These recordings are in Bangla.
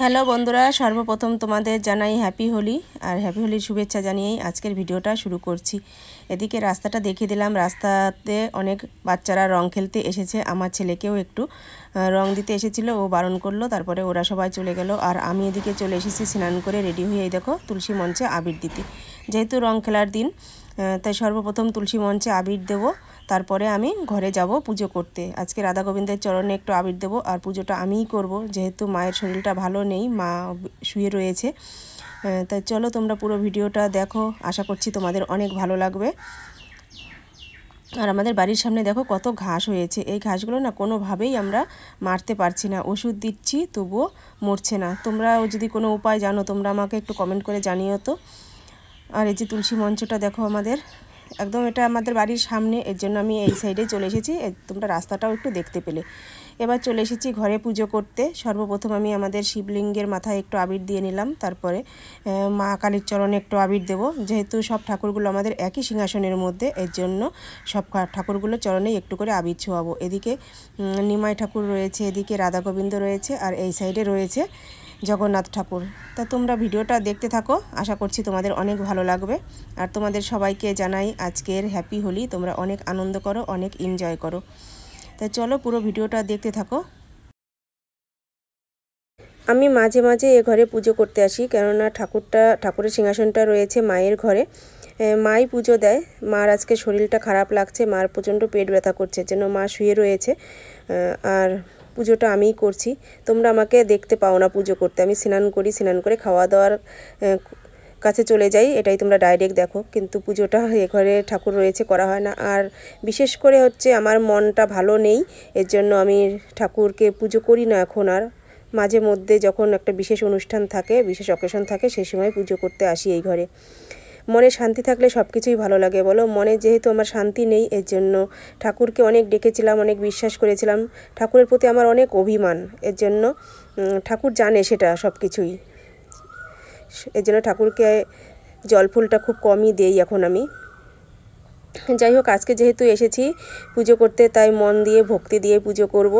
হ্যালো বন্ধুরা, সর্বপ্রথম তোমাদের জানাই হ্যাপি হোলি। আর হ্যাপি হোলির শুভেচ্ছা জানিয়েই আজকের ভিডিওটা শুরু করছি। এদিকে রাস্তাটা দেখিয়ে দিলাম। রাস্তাতে অনেক বাচ্চারা রং খেলতে এসেছে। আমার ছেলেকেও একটু রং দিতে এসেছিলো, ও বারণ করলো। তারপরে ওরা সবাই চলে গেল, আর আমি এদিকে চলে এসেছি স্নান করে রেডি হয়ে। এই দেখো, তুলসী মঞ্চে আবির দিতে। যেহেতু রং খেলার দিন, তাই সর্বপ্রথম তুলসী মঞ্চে আবির দেব, তারপরে আমি ঘরে যাব পুজো করতে। আজকে রাধা গোবিন্দের চরণে একটু আবির দেব, আর পুজোটা আমিই করব, যেহেতু মায়ের শরীরটা ভালো নেই, মা শুয়ে রয়েছে। তাই চলো তোমরা পুরো ভিডিওটা দেখো, আশা করছি তোমাদের অনেক ভালো লাগবে। আর আমাদের বাড়ির সামনে দেখো কত ঘাস হয়েছে। এই ঘাসগুলো না কোনোভাবেই আমরা মারতে পারছি না, ওষুধ দিচ্ছি তবুও মরছে না। তোমরাও যদি কোনো উপায় জানো তোমরা আমাকে একটু কমেন্ট করে জানিও তো। আর এই যে তুলসী মঞ্চটা দেখো আমাদের একদম, এটা আমাদের বাড়ির সামনে, এর জন্য আমি এই সাইডে চলে এসেছি। তোমরা রাস্তাটাও একটু দেখতে পেলে। এবার চলে এসেছি ঘরে পুজো করতে। সর্বপ্রথম আমি আমাদের শিবলিঙ্গের মাথায় একটু আবির দিয়ে নিলাম, তারপরে মা কালীর চরণে একটু আবির দেব। যেহেতু সব ঠাকুরগুলো আমাদের একই সিংহাসনের মধ্যে, এর জন্য সব ঠাকুরগুলো চরণেই একটু করে আবির ছোঁয়াবো। এদিকে নিমাই ঠাকুর রয়েছে, এদিকে রাধা গোবিন্দ রয়েছে, আর এই সাইডে রয়েছে জগন্নাথ ঠাকুর। তা তোমরা ভিডিওটা দেখতে থাকো, আশা করছি তোমাদের অনেক ভালো লাগবে। আর তোমাদের সবাইকে জানাই আজকের হ্যাপি হোলি। তোমরা অনেক আনন্দ করো, অনেক এনজয় করো। তাই চলো পুরো ভিডিওটা দেখতে থাকো। আমি মাঝে মাঝে এ ঘরে পুজো করতে আসি, কেননা ঠাকুরের সিংহাসনটা রয়েছে মায়ের ঘরে। মাই পুজো দেয়। মার আজকে শরীরটা খারাপ লাগছে, মার প্রচণ্ড পেট ব্যথা করছে, যেন মা শুয়ে রয়েছে। আর পুজোটা আমিই করছি। তোমরা আমাকে দেখতে পাও না পুজো করতে। আমি স্নান করি, স্নান করে খাওয়া দাওয়ার কাছে চলে যাই, এটাই তোমরা ডাইরেক্ট দেখো। কিন্তু পুজোটা এ ঘরে ঠাকুর রয়েছে করা হয় না। আর বিশেষ করে হচ্ছে আমার মনটা ভালো নেই, এর জন্য আমি ঠাকুরকে পুজো করি না এখন। আর মাঝে মধ্যে যখন একটা বিশেষ অনুষ্ঠান থাকে, বিশেষ অকেশন থাকে, সেই সময় পুজো করতে আসি এই ঘরে। মনে শান্তি থাকলে সব কিছুই ভালো লাগে বলো। মনে যেহেতু আমার শান্তি নেই, এর জন্য ঠাকুরকে অনেক ডেকেছিলাম, অনেক বিশ্বাস করেছিলাম। ঠাকুরের প্রতি আমার অনেক অভিমান, এর জন্য ঠাকুর জানে সেটা সব কিছুই। এর জন্য ঠাকুরকে জল ফুলটা খুব কমই দেই এখন আমি। যাই হোক, আজকে যেহেতু এসেছি পুজো করতে, তাই মন দিয়ে ভক্তি দিয়ে পুজো করব।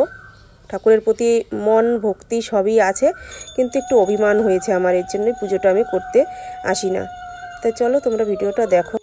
ঠাকুরের প্রতি মন ভক্তি সবই আছে, কিন্তু একটু অভিমান হয়েছে আমার, এর জন্যই পুজোটা আমি করতে আসি না। তাই চলো তোমরা ভিডিওটা দেখো।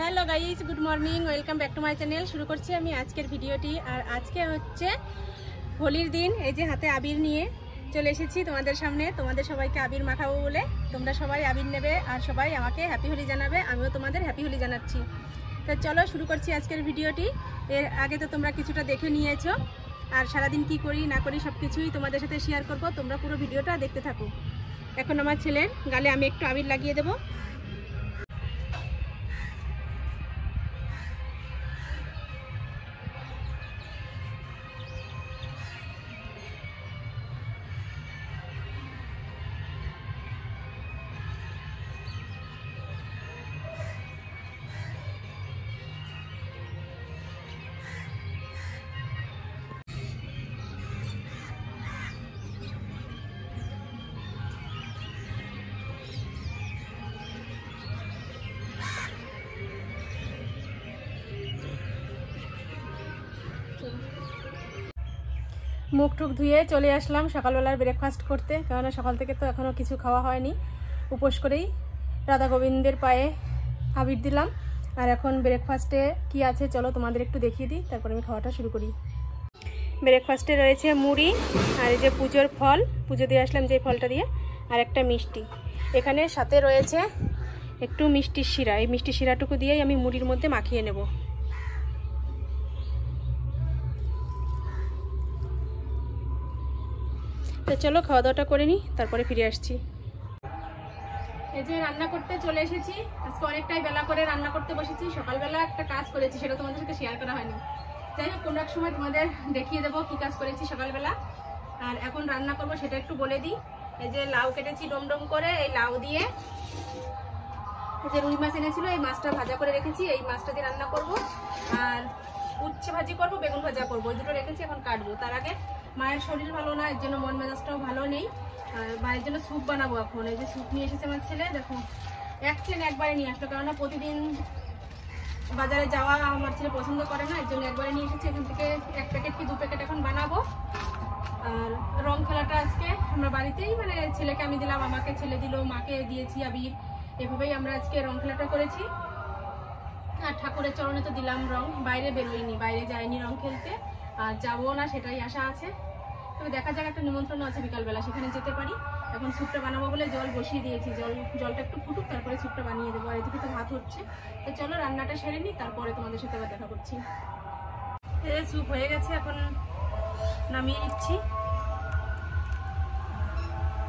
Hello guys, good morning, welcome back to my channel. শুরু করছি আমি আজকের ভিডিওটি। আর আজকে হচ্ছে হোলির দিন। এই যে হাতে আবির নিয়ে চলে এসেছি তোমাদের সামনে, তোমাদের সবাইকে আবির মাখাবো বলে। তোমরা সবাই আবির নেবে আর সবাই আমাকে হ্যাপি হোলি জানাবে, আমিও তোমাদের হ্যাপি হোলি জানাচ্ছি। তো চলো শুরু করছি আজকের ভিডিওটি। এর আগে তো তোমরা কিছুটা দেখে নিয়েছো, আর সারাদিন কি করি না করি সব কিছুই তোমাদের সাথে শেয়ার করব। তোমরা পুরো ভিডিওটা দেখতে থাকো। এখন আমার ছেলের গালে আমি একটু আবির লাগিয়ে দেবো। মুখ টুক ধুয়ে চলে আসলাম সকালবেলার ব্রেকফাস্ট করতে, কেননা সকাল থেকে তো এখনও কিছু খাওয়া হয়নি। উপোস করেই রাধা গোবিন্দের পায়ে আবির দিলাম। আর এখন ব্রেকফাস্টে কি আছে চলো তোমাদের একটু দেখিয়ে দিই, তারপর আমি খাওয়াটা শুরু করি। ব্রেকফাস্টে রয়েছে মুড়ি, আর এই যে পুজোর ফল, পুজো দিয়ে আসলাম যে ফলটা দিয়ে, আর একটা মিষ্টি। এখানে সাথে রয়েছে একটু মিষ্টির শিরা। এই মিষ্টি শিরাটুকু দিয়েই আমি মুড়ির মধ্যে মাখিয়ে নেব। তো চলো খাওয়া দাওয়াটা করে নিই, তারপরে ফিরে আসছি। এই যে রান্না করতে চলে এসেছি। আজকে অনেকটাই বেলা করে রান্না করতে বসেছি। সকালবেলা একটা কাজ করেছি, সেটা তোমাদের সাথে শেয়ার করা হয়নি। যাই হোক, কোনো এক সময় তোমাদের দেখিয়ে দেবো কি কাজ করেছি সকালবেলা। আর এখন রান্না করব সেটা একটু বলে দিই। এই যে লাউ কেটেছি ডোম করে, এই লাউ দিয়ে এই যে রুই মাছ এনেছিল, এই মাছটা ভাজা করে রেখেছি, এই মাছটা দিয়ে রান্না করব। আর উচ্ছে ভাজি করব, বেগুন ভাজা করবো, ওই দুটো রেখেছি, এখন কাটবো। তার আগে মায়ের শরীর ভালো না, এর জন্য মন মেজাজটাও ভালো নেই। আর মায়ের জন্য স্যুপ বানাবো এখন। এই যে স্যুপ নিয়ে এসেছে আমার ছেলে, দেখো এক চেন একবারে নিয়ে আসলো, কেননা প্রতিদিন বাজারে যাওয়া আমার ছেলে পছন্দ করে না, এর জন্য একবারে নিয়ে এসেছি। এখান থেকে 1 প্যাকেট কি 2 প্যাকেট এখন বানাবো। আর রং খেলাটা আজকে আমরা বাড়িতেই, মানে ছেলেকে আমি দিলাম, আমাকে ছেলে দিল, মাকে দিয়েছি আবির, এভাবেই আমরা আজকে রং খেলাটা করেছি। আর ঠাকুরের চরণে তো দিলাম রং, বাইরে বেরোয়নি, বাইরে যায়নি রং খেলতে, আর যাবো না সেটাই আশা আছে। তবে দেখা যাক, একটা নিমন্ত্রণ আছে বিকালবেলা, সেখানে যেতে পারি। এখন স্যুপটা বানাবো বলে জল বসিয়ে দিয়েছি, জলটা একটু ফুটুক, তারপরে স্যুপটা বানিয়ে দেবো। আর এদিকে তো ভাত হচ্ছে, তো চলো রান্নাটা সেরে নিই, তারপরে তোমাদের সাথে আবার দেখা করছি। এই স্যুপ হয়ে গেছে, এখন নামিয়ে নিচ্ছি।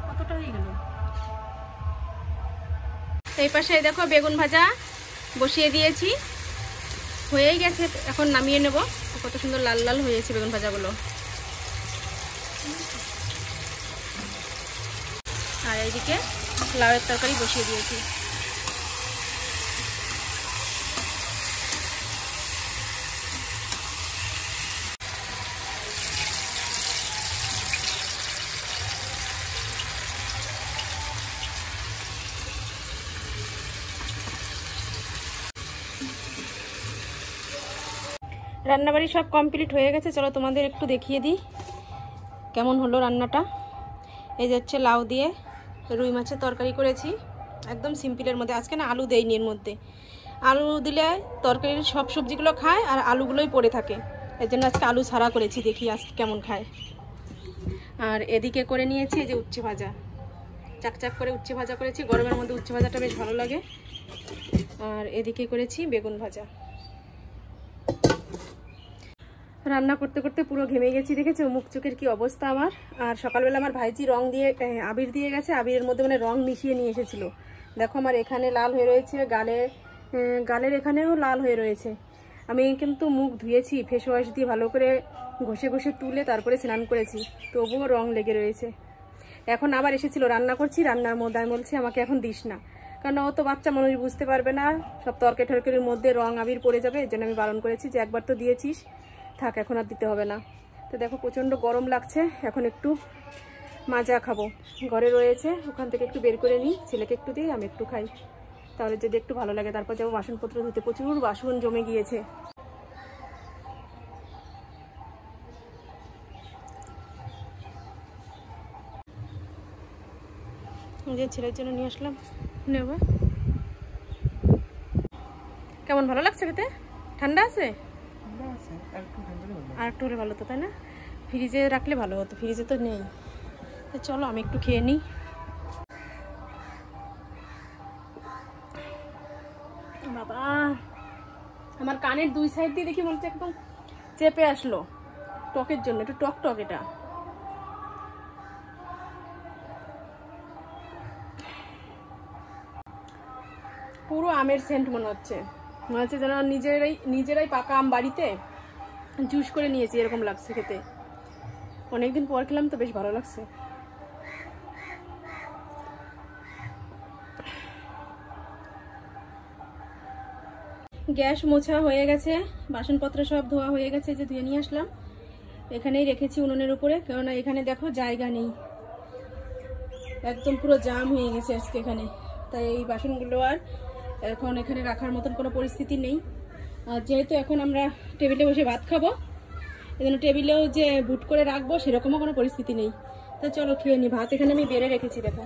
কতটা হয়ে গেল। এই পাশে দেখো বেগুন ভাজা বসিয়ে দিয়েছি, হয়েই গেছে, এখন নামিয়ে নেব। কত সুন্দর লাল লাল হয়েছে বেগুন ভাজাগুলো। আর এইদিকে লাউয়ের তরকারি বসিয়ে দিয়েছি। রান্নাবাড়ি সব কমপ্লিট হয়ে গেছে, চলো তোমাদের একটু দেখিয়ে দিই কেমন হলো রান্নাটা। এই যাচ্ছে লাউ দিয়ে রুই মাছের তরকারি করেছি, একদম সিম্পলের মধ্যে। আজকে না আলু দেয়নি এর মধ্যে, আলু দিলে তরকারির সব সবজিগুলো খায় আর আলুগুলোই পড়ে থাকে, এর জন্য আজকে আলু ছাড়া করেছি, দেখি আজ কেমন খায়। আর এদিকে করে নিয়েছি এই যে উচ্ছে ভাজা, চাকচাক করে উচ্ছে ভাজা করেছি, গরমের মধ্যে উচ্ছে ভাজাটা বেশ ভালো লাগে। আর এদিকে করেছি বেগুন ভাজা। রান্না করতে করতে পুরো ঘেমে গেছি, দেখেছো মুখ চোখের কি অবস্থা আমার। আর সকালবেলা আমার ভাইজি রং দিয়ে আবির দিয়ে গেছে, আবিরের মধ্যে মানে রং মিশিয়ে নিয়ে এসেছিলো। দেখো আমার এখানে লাল হয়ে রয়েছে, গালের এখানেও লাল হয়ে রয়েছে। আমি কিন্তু মুখ ধুয়েছি ফেস ওয়াশ দিয়ে ভালো করে ঘষে ঘষে তুলে তারপরে স্নান করেছি, তবুও রং লেগে রয়েছে। এখন আবার এসেছিলো, রান্না করছি, রান্নার মধ্যে আমি বলছি আমাকে এখন দিস না, কারণ ও তো বাচ্চা মানুষ, বুঝতে পারবে না, সব তরকারি টরকারির মধ্যে রং আবির পড়ে যাবে, এর জন্য আমি বারণ করেছি যে একবার তো দিয়েছিস, থাক এখন আর দিতে হবে না। তো দেখো প্রচণ্ড গরম লাগছে, এখন একটু মাজা খাবো, ঘরে রয়েছে, ওখান থেকে একটু বের করে নিই, ছেলেকে একটু দিই, আমি একটু খাই, তাহলে যদি একটু ভালো লাগে। তারপর যাবো বাসনপত্র ধুতে, প্রচুর বাসন জমে গিয়েছে। যে ছেলের জন্য নিয়ে আসলাম, নেব। কেমন ভালো লাগছে খেতে? ঠান্ডা আছে? আর একটু হলে ভালো হতো, তাই না? ফ্রিজে রাখলে ভালো হতো, ফ্রিজে তো নেই। তো চলো আমি একটু খেয়ে নিই। বাবা, আমার কানের 2 সাইড দিয়ে দেখি মনে হচ্ছে একদম চেপে আসলো, টকের জন্য, একটু টক টক এটা। পুরো আমের সেন্ট মনে হচ্ছে যেন নিজেরাই পাকা আম বাড়িতে জুস করে নিয়েছি, এরকম লাগছে খেতে। অনেকদিন পর খেলাম তো বেশ ভালো লাগছে। গ্যাস মোছা হয়ে গেছে, বাসনপত্র সব ধোয়া হয়ে গেছে, যে ধুয়ে নিয়ে আসলাম, এখানেই রেখেছি উনুনের উপরে, কেননা এখানে দেখো জায়গা নেই, একদম পুরো জাম হয়ে গেছে আজকে এখানে। তাই এই বাসনগুলো আর এখন এখানে রাখার মতন কোনো পরিস্থিতি নেই। আর যেহেতু এখন আমরা টেবিলে বসে ভাত খাবো, এজন্য টেবিলেও যে বুট করে রাখবো সেরকমও কোনো পরিস্থিতি নেই। তো চলো খেয়ে নি। ভাত এখানে আমি বেড়ে রেখেছি, দেখো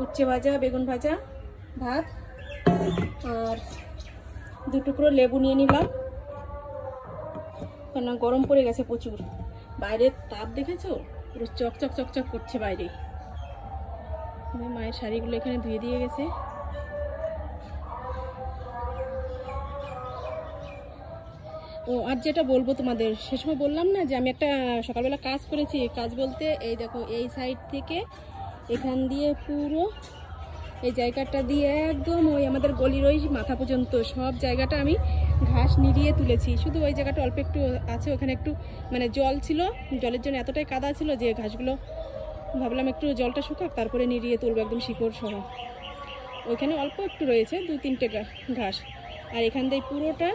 উচ্ছে ভাজা, বেগুন ভাজা, ভাত, আর 2 টুকরো লেবু নিয়ে নিলাম, কেননা গরম পড়ে গেছে প্রচুর। বাইরের তাপ দেখেছো, পুরো চকচক চকচক করছে বাইরে। মায়ের শাড়িগুলো এখানে ধুয়ে দিয়ে গেছে। ও আর যেটা বলবো তোমাদের, সে সময় বললাম না যে আমি একটা সকালবেলা কাজ করেছি, কাজ বলতে এই দেখো এই সাইড থেকে এখান দিয়ে পুরো এই জায়গাটা দিয়ে একদম ওই আমাদের গলির ওই মাথা পর্যন্ত সব জায়গাটা আমি ঘাস নিড়িয়ে তুলেছি। শুধু ওই জায়গাটা অল্প একটু আছে, ওখানে একটু মানে জল ছিল, জলের জন্য এতটাই কাদা ছিল যে ঘাসগুলো ভাবলাম একটু জলটা শুকাক তারপরে নিড়িয়ে তুলবো একদম শিকড় সহ। ওইখানে অল্প একটু রয়েছে 2-3টে ঘাস, আর এখান দিয়ে পুরোটা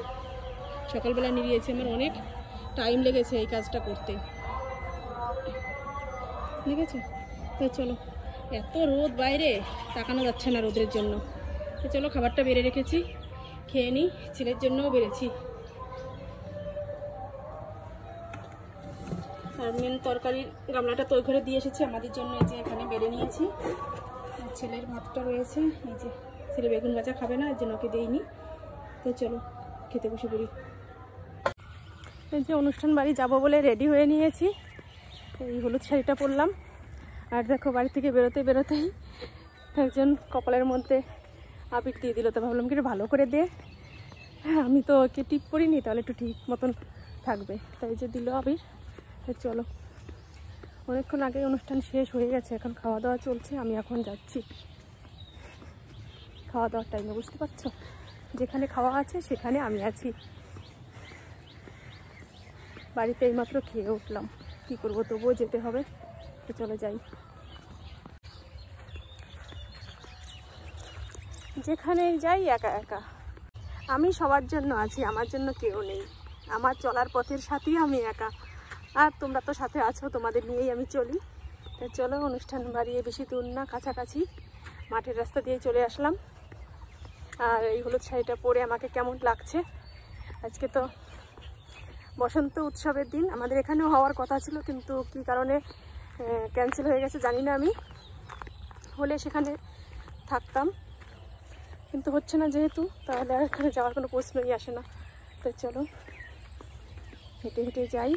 সকালবেলা নিড়িয়েছি। আমার অনেক টাইম লেগেছে এই কাজটা করতে, ঠিক আছে? তো চলো, এত রোদ বাইরে, তাকানো যাচ্ছে না রোদের জন্য। তো চলো খাবারটা বেড়ে রেখেছি, খেয়ে নিই, ছেলের জন্যও বেড়েছি। আর মেন তরকারির গামলাটা তো ওই ঘরে দিয়ে এসেছি আমাদের জন্য, এই যে এখানে বেড়ে নিয়েছি। ছেলের ভাতটা রয়েছে, এই যে ছেলে বেগুন ভাজা খাবে না, এর জন্য ওকে দেইনি। তো চলো খেতে বসে পড়ি। এই যে অনুষ্ঠান বাড়ি যাব বলে রেডি হয়ে নিয়েছি, এই হলুদ শাড়িটা পরলাম। আর দেখো বাড়ি থেকে বেরোতে বেরোতেই একজন কপালের মধ্যে আবির দিয়ে দিল, তো ভাবলাম কি ভালো করে দে, আমি তো ওকে টিপ করিনি, তাহলে একটু ঠিক মতন থাকবে, তাই যে দিল আবির। চলো, অনেকক্ষণ আগে অনুষ্ঠান শেষ হয়ে গেছে, এখন খাওয়া দাওয়া চলছে, আমি এখন যাচ্ছি খাওয়া দাওয়ার টাইমে। বুঝতে পারছো, যেখানে খাওয়া আছে সেখানে আমি আছি। বাড়িতে এইমাত্র খেয়ে উঠলাম, কি করবো, তবুও যেতে হবে, তো চলে যাই। যেখানে যাই একা একা, আমি সবার জন্য আছি, আমার জন্য কেউ নেই, আমার চলার পথের সাথেই আমি একা, আর তোমরা তো সাথে আছো, তোমাদের নিয়েই আমি চলি। তো চলো, অনুষ্ঠান বাড়ি বেশি দূর না, কাছাকাছি, মাঠের রাস্তা দিয়ে চলে আসলাম। আর এই হলুদ শাড়িটা পরে আমাকে কেমন লাগছে। আজকে তো বসন্ত উৎসবের দিন, আমাদের এখানেও হওয়ার কথা ছিল, কিন্তু কী কারণে ক্যান্সেল হয়ে গেছে জানি না আমি, হলে সেখানে থাকতাম, কিন্তু হচ্ছে না যেহেতু, তাহলে আর এখানে যাওয়ার কোনো প্রশ্নই আসে না। তো চলো হেঁটে হেঁটে যাই।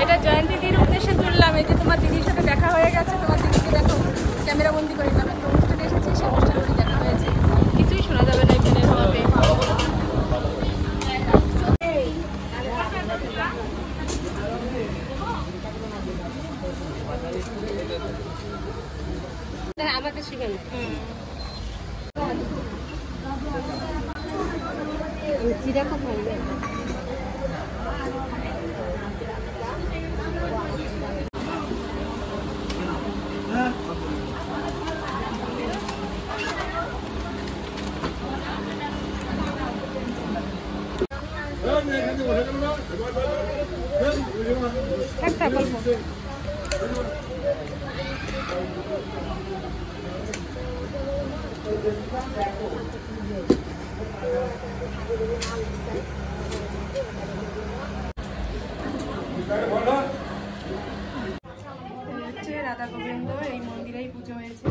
এটা জয়ন্তী দিদির উদ্দেশ্যে তুললাম, এই যে তোমার দিদির সাথে দেখা হয়ে গেছে, তোমার দিদিকে দেখো ক্যামেরা বন্দি করে দিলাম। একটা অনুষ্ঠানে এসেছি, সেই অনুষ্ঠানে দেখা হয়েছে, কিছুই শোনা যাবে না এখানে হওয়াতে। আমাকে শিখেন জিরা খুব ভালো লাগে। একটা বলবো রাধা গোবিন্দ, এই মন্দিরেই পুজো হয়েছে।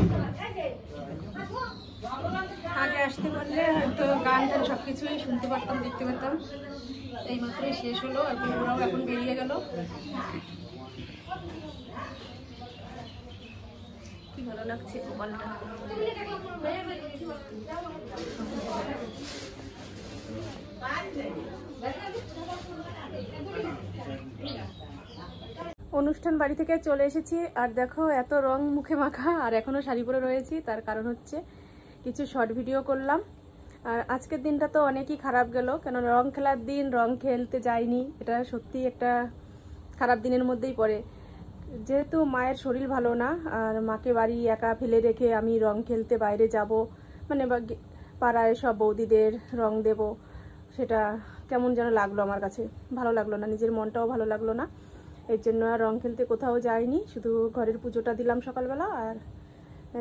আগে আসতে পারলে হয়তো গান টান সবকিছুই শুনতে পারতাম, দেখতে পারতাম। এই মাত্রই শেষ হলো, আর ওরাও এখন বেরিয়ে গেল। কি ভালো লাগছে গোপালটা। অনুষ্ঠান বাড়ি থেকে চলে এসেছি, আর দেখো এত রং মুখে মাখা, আর এখনো শাড়ি পরে রয়েছি। তার কারণ হচ্ছে কিছু শর্ট ভিডিও করলাম। আর আজকের দিনটা তো অনেকই খারাপ গেল, কেন রং খেলার দিন, রং খেলতে যাইনি, এটা সত্যি একটা খারাপ দিনের মধ্যেই পড়ে। যেহেতু মায়ের শরীর ভালো না, আর মাকে বাড়ি একা ফেলে রেখে আমি রং খেলতে বাইরে যাব, মানে পাড়ায় সব বৌদিদের রং দেব, সেটা কেমন যেন লাগলো আমার কাছে, ভালো লাগলো না, নিজের মনটাও ভালো লাগলো না। এর জন্য আর রং খেলতে কোথাও যাইনি, শুধু ঘরের পুজোটা দিলাম সকালবেলা, আর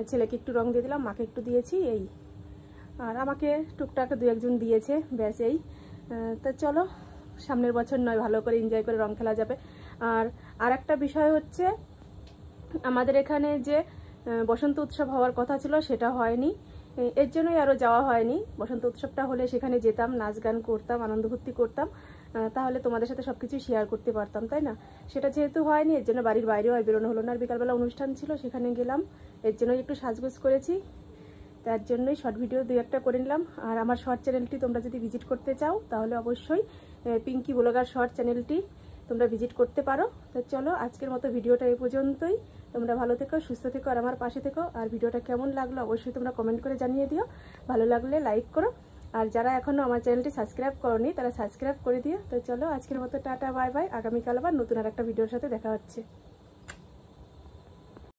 ছেলেকে একটু রং দিয়ে দিলাম, মাকে একটু দিয়েছি, এই। আর আমাকে টুকটাক 2-1 জন দিয়েছে, ব্যাস এই। তা চলো, সামনের বছর নয় ভালো করে এনজয় করে রং খেলা যাবে। আর একটা বিষয় হচ্ছে, আমাদের এখানে যে বসন্ত উৎসব হওয়ার কথা ছিল সেটা হয়নি, এর জন্যই আরও যাওয়া হয়নি। বসন্ত উৎসবটা হলে সেখানে যেতাম, নাচ গান করতাম, আনন্দ ফুর্তি করতাম, তাহলে তোমাদের সাথে সব কিছু শেয়ার করতে পারতাম, তাই না? সেটা যেহেতু হয়নি, এর জন্য বাড়ির বাইরেও আর বেরোনো হলো না। আর বিকালবেলা অনুষ্ঠান ছিল, সেখানে গেলাম, এর জন্যই একটু সাজগোজ করেছি, তার জন্যই শর্ট ভিডিও 2-1টা করে নিলাম। আর আমার শর্ট চ্যানেলটি তোমরা যদি ভিজিট করতে চাও তাহলে অবশ্যই পিঙ্কি ব্লগার শর্ট চ্যানেলটি তোমরা ভিজিট করতে পারো। তো চলো আজকের মতো ভিডিওটা এই পর্যন্তই। তোমরা ভালো থেকো, সুস্থ থেকো আর আমার পাশে থেকো। আর ভিডিওটা কেমন লাগলো অবশ্যই তোমরা কমেন্ট করে জানিয়ে দিও, ভালো লাগলে লাইক করো। আর যারা এখনও আমার চ্যানেলটি সাবস্ক্রাইব করোনি তারা সাবস্ক্রাইব করে দিও। তো চলো আজকের মতো টাটা, বাই বাই। আগামীকাল আবার নতুন আর একটা ভিডিওর সাথে দেখা হচ্ছে।